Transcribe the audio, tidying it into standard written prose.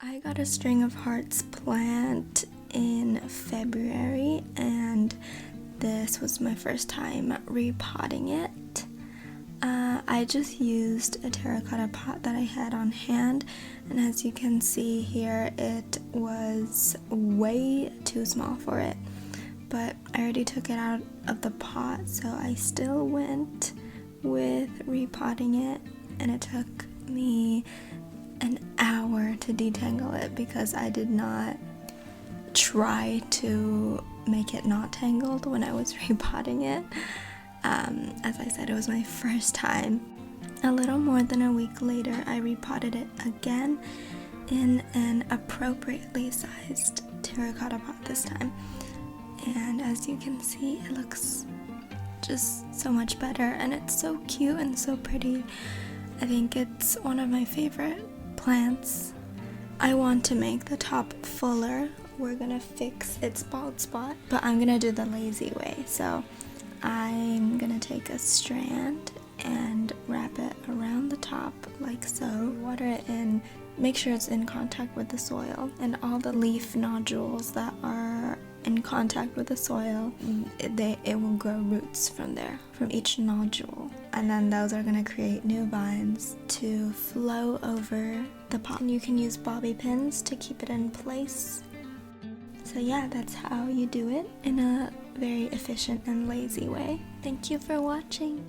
I got a string of hearts plant in February, and this was my first time repotting it. I just used a terracotta pot that I had on hand, and as you can see here, it was way too small for it, but I already took it out of the pot, so I still went with repotting it, and it took me an hour to detangle it because I did not try to make it not tangled when I was repotting it. As I said, it was my first time. A little more than a week later, I repotted it again in an appropriately sized terracotta pot this time. And as you can see, it looks just so much better, and it's so cute and so pretty. I think it's one of my favorite plants. I want to make the top fuller. We're gonna fix its bald spot, but I'm gonna do the lazy way. So I'm gonna take a strand and wrap it around the top like so. Water it in, make sure it's in contact with the soil, and all the leaf nodules that are in contact with the soil, it will grow roots from there, from each nodule, and then those are going to create new vines to flow over the pot. And you can use bobby pins to keep it in place. So yeah, that's how you do it in a very efficient and lazy way. Thank you for watching.